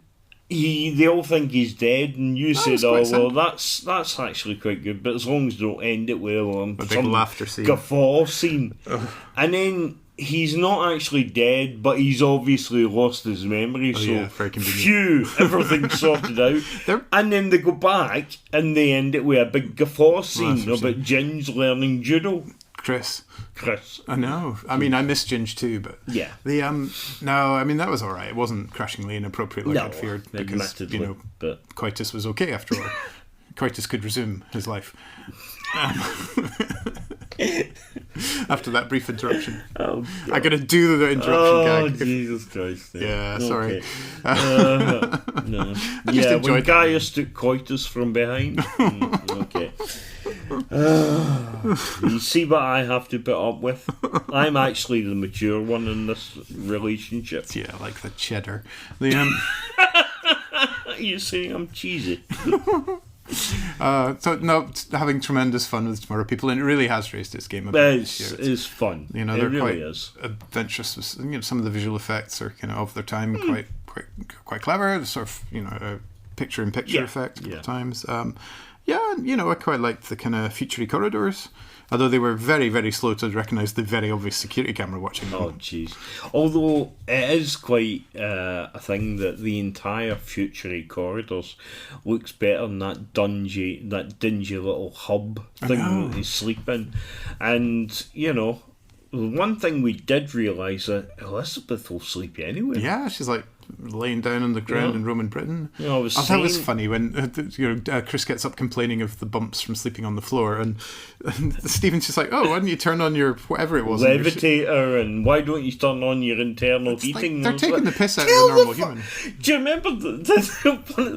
they all think he's dead, and you said, was "Oh quite well, that's actually quite good." But as long as they don't end it with big some laughter scene. guffaw scene, and then he's not actually dead, but he's obviously lost his memory. So yeah, very convenient. phew, everything's sorted out. And then they go back and they end it with a big guffaw scene Laughter about Ginge learning judo. Chris. Chris. I know. I mean, I miss Ginge too, but Yeah. the no, I mean that was all right. It wasn't crashingly inappropriate like No, I'd feared because admittedly, you know but Coitus was okay after all. Coitus could resume his life. After that brief interruption. Oh, I'm going to do the interruption gag. Jesus Christ. Yeah, sorry. No. just When enjoyed Gaius took coitus from behind. Okay. You see what I have to put up with? I'm actually the mature one in this relationship. Yeah, like the cheddar. You saying I'm cheesy? So no, having tremendous fun with Tomorrow People, and it really has raised its game a bit this year. It's fun. You know, it they're really quite is. adventurous. Some of the visual effects are kind of their time, quite clever. Sort of picture-in-picture effect at times. I quite liked the kind of featurey corridors. Although they were very, very slow to recognise the very obvious security camera watching them. Oh, jeez. Although it is quite a thing that the entire futury corridors looks better than that dingy little hub thing that they sleep in. And, one thing we did realise that Elizabeth will sleep anyway. Yeah, she's like laying down on the ground in Roman Britain. I thought it was funny when Chris gets up complaining of the bumps from sleeping on the floor, and Stephen's just like, "Oh, why don't you turn on your whatever it was, levitator, and why don't you turn on your internal heating?" They're taking the piss out of a normal human. Do you remember one of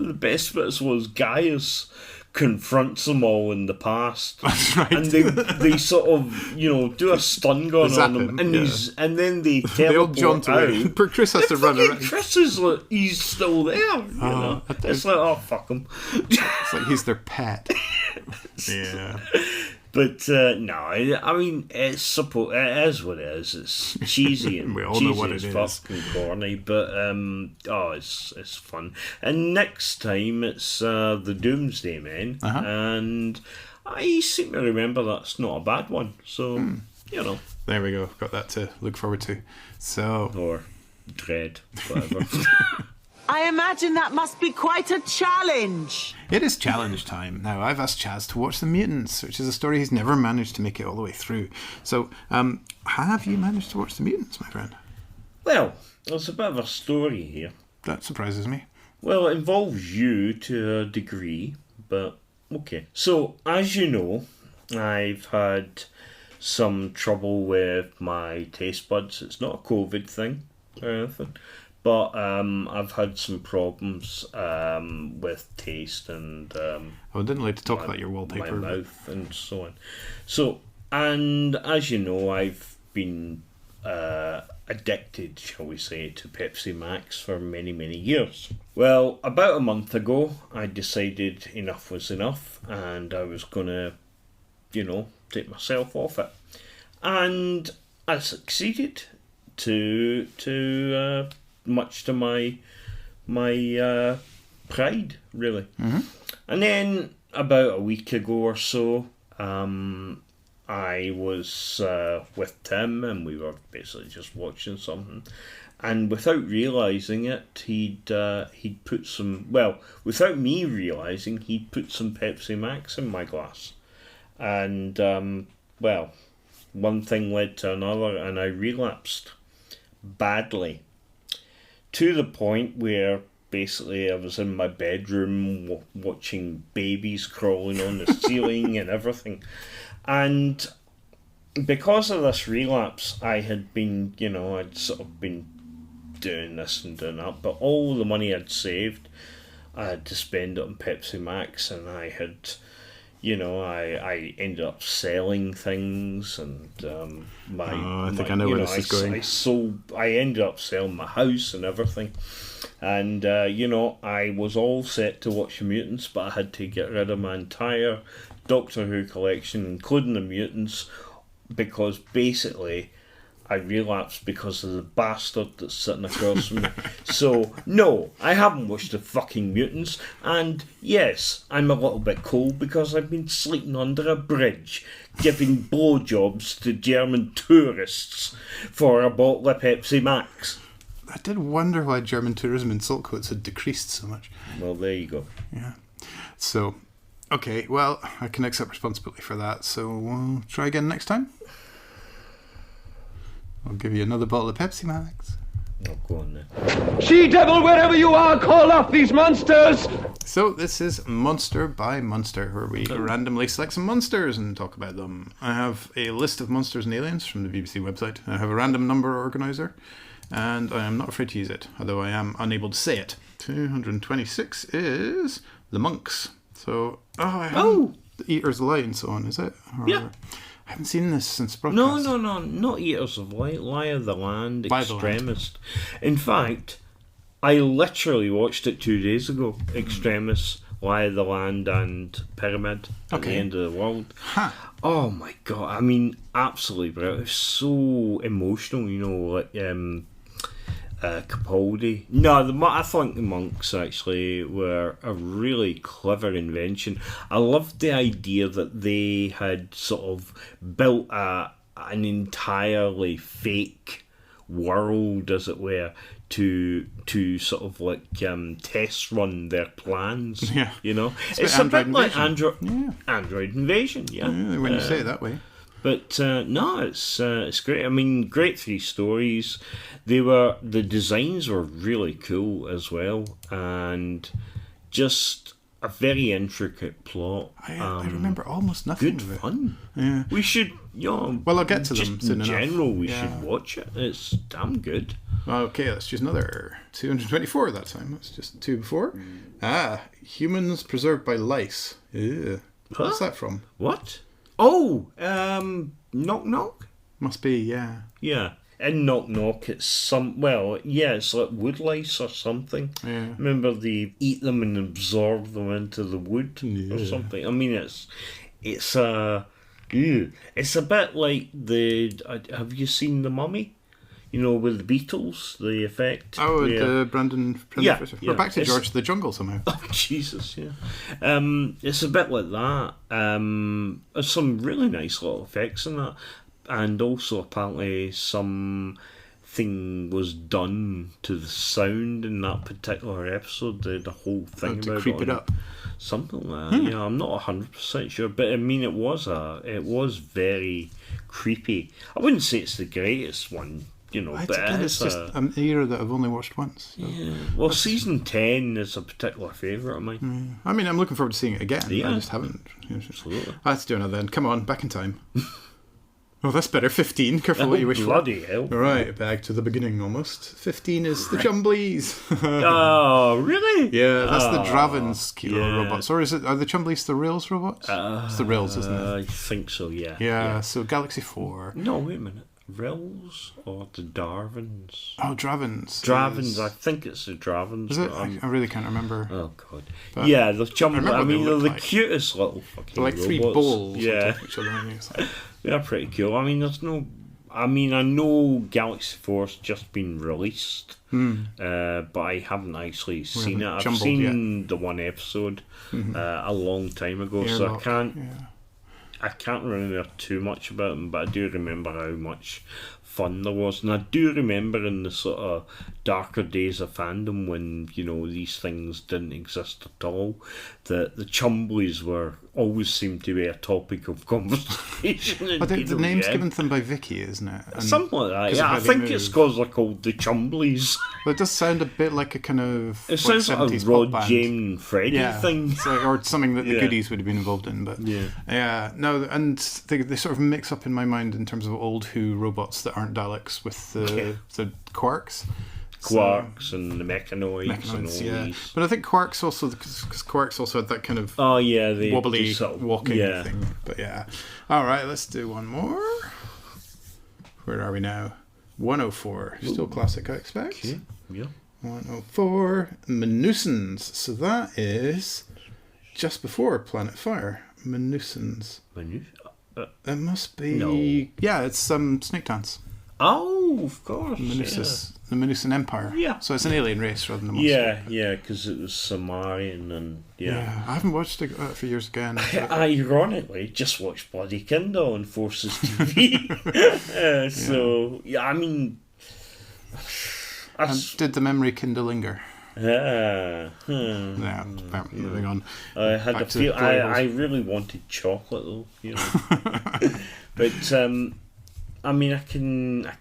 the best bits was Gaius confronts them all in the past. That's right. And they sort of, do a stun gun on him, and and then they teleport jaunt away. out. Chris has to run around. Chris is like, he's still there. It's like, oh, fuck him. It's like he's their pet. Yeah. But no, I mean, it is what it is. It's cheesy and we all know what it is. Fucking corny, but it's fun. And next time it's the Doomsday Men, and I seem to remember that's not a bad one. So there we go. Got that to look forward to. So or dread, whatever. I imagine that must be quite a challenge. It is challenge time. Now, I've asked Chaz to watch The Mutants, which is a story he's never managed to make it all the way through. So, have you managed to watch The Mutants, my friend? Well, there's a bit of a story here. That surprises me. Well, it involves you to a degree, but okay. So, as you know, I've had some trouble with my taste buds. It's not a COVID thing or anything. But I've had some problems with taste and... I didn't like to talk about your wallpaper. My mouth and so on. So, and as you know, I've been addicted, shall we say, to Pepsi Max for many, many years. Well, about a month ago, I decided enough was enough and I was going to, take myself off it. And I succeeded to much to my pride, really. Mm-hmm. And then about a week ago or so, I was with Tim and we were basically just watching something, and without realising it, he'd put some, without me realising, he'd put some Pepsi Max in my glass. And, one thing led to another and I relapsed badly. To the point where basically I was in my bedroom watching babies crawling on the ceiling and everything. And because of this relapse, I had been, I'd sort of been doing this and doing that. But all the money I'd saved, I had to spend it on Pepsi Max. And I had, I ended up selling things, and I think I know where this is going. I ended up selling my house and everything, and I was all set to watch the Mutants, but I had to get rid of my entire Doctor Who collection, including the Mutants, because basically I relapsed because of the bastard that's sitting across from me. So, no, I haven't watched the fucking Mutants. And, yes, I'm a little bit cold because I've been sleeping under a bridge, giving blowjobs to German tourists for a bottle of Pepsi Max. I did wonder why German tourism in Saltcoats had decreased so much. Well, there you go. Yeah. So, okay, well, I can accept responsibility for that. So, we'll try again next time. I'll give you another bottle of Pepsi Max. Oh, go on then. She-devil, wherever you are, call off these monsters! So this is Monster by Monster, where we randomly select some monsters and talk about them. I have a list of monsters and aliens from the BBC website. I have a random number organizer, and I am not afraid to use it, although I am unable to say it. 226 is the monks. So, the Eaters of Light and so on, is it? Or, yeah. I haven't seen this since broadcast. No, not Eaters of Light, Lie of the Land, Lie of the Land. Extremist. In fact, I literally watched it 2 days ago. Extremist, Lie of the Land, and Pyramid at the End of the World. Huh. Oh my god! I mean, absolutely brilliant. It's so emotional, like Capaldi. No, I think the monks actually were a really clever invention. I loved the idea that they had sort of built an entirely fake world, as it were, to sort of like test run their plans. Yeah, it's a bit like Android Invasion. Yeah, when you say it that way. But no, it's great. I mean, great 3 stories. The designs were really cool as well, and just a very intricate plot. I remember almost nothing. Good of it. fun. Yeah, we should. Well, I'll get to them soon in enough. general, we should watch it. It's damn good. Okay, let's choose another. 224 that time. That's just 2 before. Humans preserved by lice. Ew. What's that from? What? Oh, Knock Knock? Must be, yeah. Yeah. In Knock Knock, it's it's like wood lice or something. Yeah. Remember they eat them and absorb them into the wood or something. I mean, it's a bit like have you seen The Mummy? With the Beatles, the effect. Oh, the Brandon. Yeah. We're back to George the Jungle somehow. Oh, Jesus, yeah. It's a bit like that. There's some really nice little effects in that. And also, apparently, something was done to the sound in that particular episode. The whole thing to about creep it up. Something like that. I'm not 100% sure. But, I mean, it was very creepy. I wouldn't say it's the greatest one. But it's just an era that I've only watched once. So. Yeah. Well, season 10 is a particular favourite of mine. I mean, I'm looking forward to seeing it again. Yeah. I just haven't. Absolutely. Let's do another then. Come on, back in time. Oh, that's better. 15. Careful what you wish for. Bloody hell. All right, back to the beginning almost. 15 is the Chumblies. Oh, really? Yeah, that's the Draven's killer robots. Or are the Chumblies the Rails robots? It's the Rails, isn't it? I think so, yeah. Yeah, so Galaxy 4. No, wait a minute. Rails or the Darvins? Oh, Dravens. I think it's the Dravins. Is it? I really can't remember. Oh, God. But yeah, the Chumblies. I mean, they're the like. cutest little fucking they're like robots. 3 bowls Yeah. on top of each other. They're pretty cool. I mean, I know Galaxy 4's just been released, but I haven't actually seen it. I've seen the one episode a long time ago, so I can't remember too much about them, but I do remember how much fun there was. And I do remember in the sort of darker days of fandom when, these things didn't exist at all, that the Chumblies always seemed to be a topic of conversation. I think the name's given to them by Vicky, isn't it? And something like that. Yeah, I think it's because they're called the Chumblies. Well, it does sound a bit like a kind of... It sounds like a Rod, James and Freddie thing. It's like, or something that the Goodies would have been involved in. But no, and they sort of mix up in my mind in terms of old Who robots that aren't Daleks with the quarks. And the mechanoids and all these. But I think Quarks also, because Quarks also had that kind of the wobbly walking thing. But all right, let's do one more. Where are we now? 104. Still classic, I expect. Okay. Yeah. 104. Manusans. So that is just before Planet Fire. Manusans. It must be... No. Yeah, it's Snake Dance. Oh, of course. The Manusan Empire. Yeah. So it's an alien race rather than a monster. Yeah, because it was Sumerian and I haven't watched it for years again. Ironically, just watched bloody Kindle on Forces TV. I mean... And did the memory Kindle linger? Moving on. I had a feel. I really wanted chocolate though, But I mean, I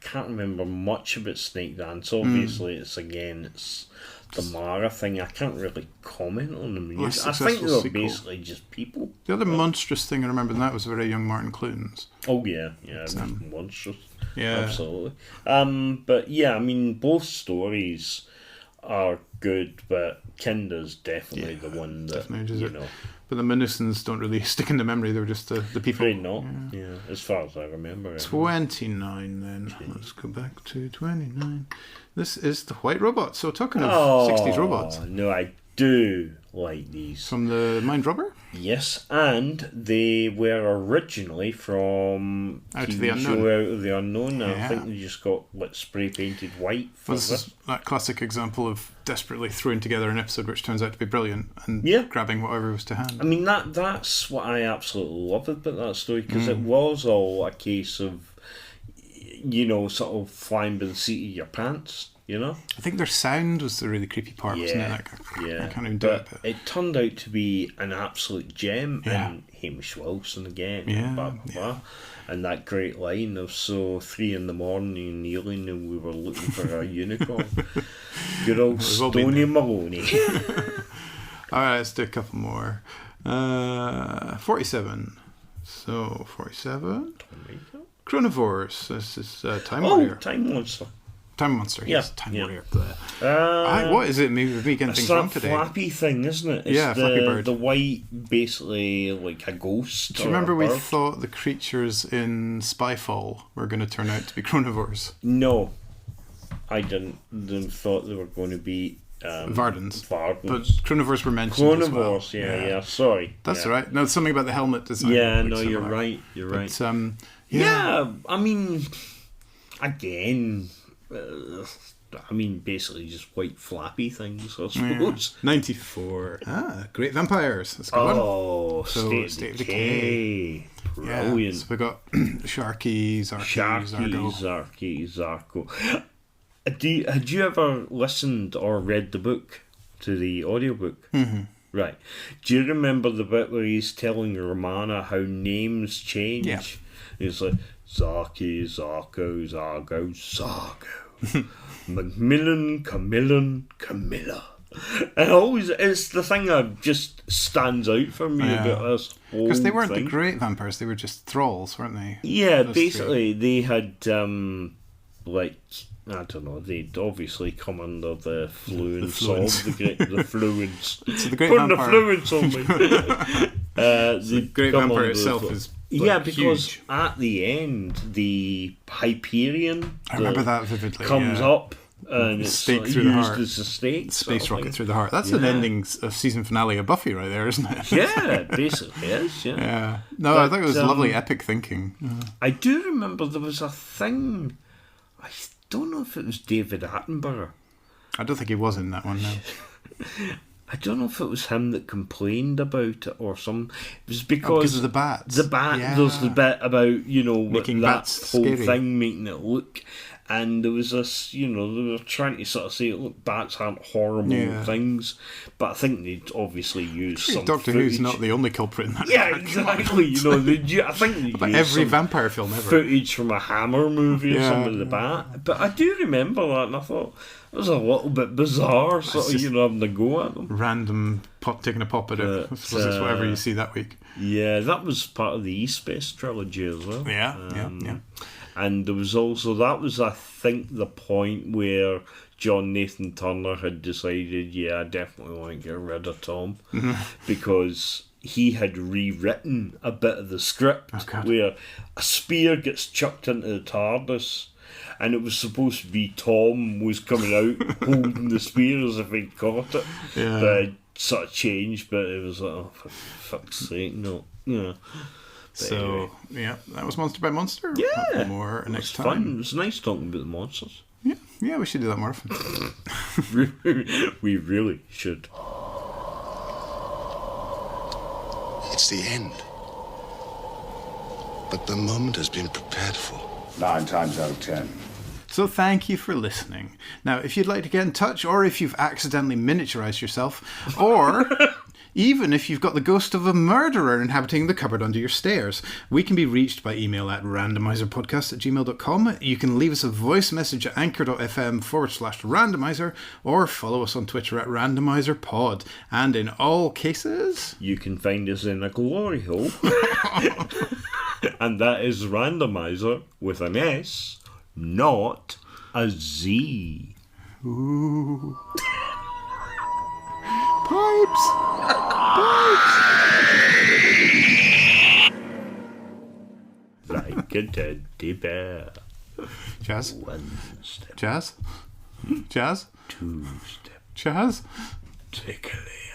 can't remember much about Snake Dance. Obviously, it's the Mara thing. I can't really comment on them. I think they're basically just people. The other monstrous thing I remember in that was very young Martin Clunes. Oh yeah, it was monstrous. Yeah, absolutely. But yeah, I mean, both stories are good, but Kinder's definitely the one that you know. But the Minnesons don't really stick in the memory. They were just the people. Afraid not. Yeah, as far as I remember. 29 then. Okay. Let's go back to 29. This is the White Robot. So talking of 60s robots. No, I do like these. From the Mind Robber? Yes, and they were originally from Out of the Unknown. Out of the Unknown. Yeah. I think they just got spray painted white. This is that classic example of desperately throwing together an episode which turns out to be brilliant and grabbing whatever was to hand. I mean, that's what I absolutely love about that story, because it was all a case of, sort of flying by the seat of your pants. I think their sound was the really creepy part, wasn't it? I can't even do it. But it turned out to be an absolute gem. And Hamish Wilson again. Blah, blah, blah. And that great line of 3 a.m. kneeling and we were looking for a unicorn. Good old Stoney Maloney. Alright, let's do a couple more. 47. So, 47. Chronivores. This is Time Warrior. Time Monster. Time Monster, yes. Time Warrior. What is it? Maybe we're getting things wrong today. It's that flappy thing, isn't it? It's Flappy Bird. The white, basically, like a ghost. Do you remember we thought the creatures in Spyfall were going to turn out to be chronivores? No. I didn't thought they were going to be Vardens. But chronivores were mentioned as well. Yeah, sorry. That's all right. No, it's something about the helmet design. Yeah, no, you're right. You're right. But, I mean, again... basically just white flappy things, I suppose. 94. Great Vampires. That's a good one. State of Decay. Brilliant. Yeah, so we got Sharky, Zarko. Had you ever listened or read the book to the audiobook? Mm-hmm. Right. Do you remember the bit where he's telling Romana how names change? Yeah. He's like, Zarky, Zarko, Zargo, Zargo. Macmillan, Camilla. And always, it's the thing that just stands out for me about this whole because they weren't thing. the great vampires, they were just thralls, weren't they? Yeah, basically, they had, I don't know, they'd obviously come under the fluence of the fluence. So the great vampire. The fluence on me. The great vampire itself is because huge. At the end, the Hyperion I remember that vividly. Comes up and it's stake through the heart. As a stake. Space rocket through the heart. That's an ending of season finale of Buffy right there, isn't it? Yeah, basically it is, yeah. No, but, I think it was lovely epic thinking. I do remember there was a thing, I don't know if it was David Attenborough. I don't think he was in that one, no. I don't know if it was him that complained about it or something. It was because of the bats. There's the bit about, making that bats whole scary. thing, making it look. And there was this, they were trying to sort of say, look, bats aren't horrible things. But I think they'd obviously use some Doctor footage. Who's not the only culprit in that. Yeah, exactly. I think they every vampire film ever. Footage from a Hammer movie or something with the bat. But I do remember that, and I thought it was a little bit bizarre, sort of, having to go at them. Random taking a pop at it. I suppose it's whatever you see that week. Yeah, that was part of the E-Space trilogy as well. Yeah. And there was also, that was, I think, the point where John Nathan Turner had decided, I definitely want to get rid of Tom, because he had rewritten a bit of the script where a spear gets chucked into the TARDIS, and it was supposed to be Tom was coming out holding the spear as if he'd caught it. Yeah. But it sort of changed, but it was like, oh, for fuck's sake, no. Yeah. So, that was Monster by Monster. Yeah. More next time. Fun. It was nice talking about the monsters. Yeah, we should do that more often. We really should. It's the end. But the moment has been prepared for. 9 times out of 10. So thank you for listening. Now, if you'd like to get in touch, or if you've accidentally miniaturized yourself, or Even if you've got the ghost of a murderer inhabiting the cupboard under your stairs. We can be reached by email at randomizerpodcast@gmail.com. You can leave us a voice message at anchor.fm/randomizer or follow us on Twitter at randomizerpod. And in all cases... You can find us in a glory hole. And that is randomizer with an S, not a Z. Ooh. Pipes! Pipes! Like a teddy bear. Jazz? 1 step. Jazz? Jazz? 2 step. Jazz? Tickly.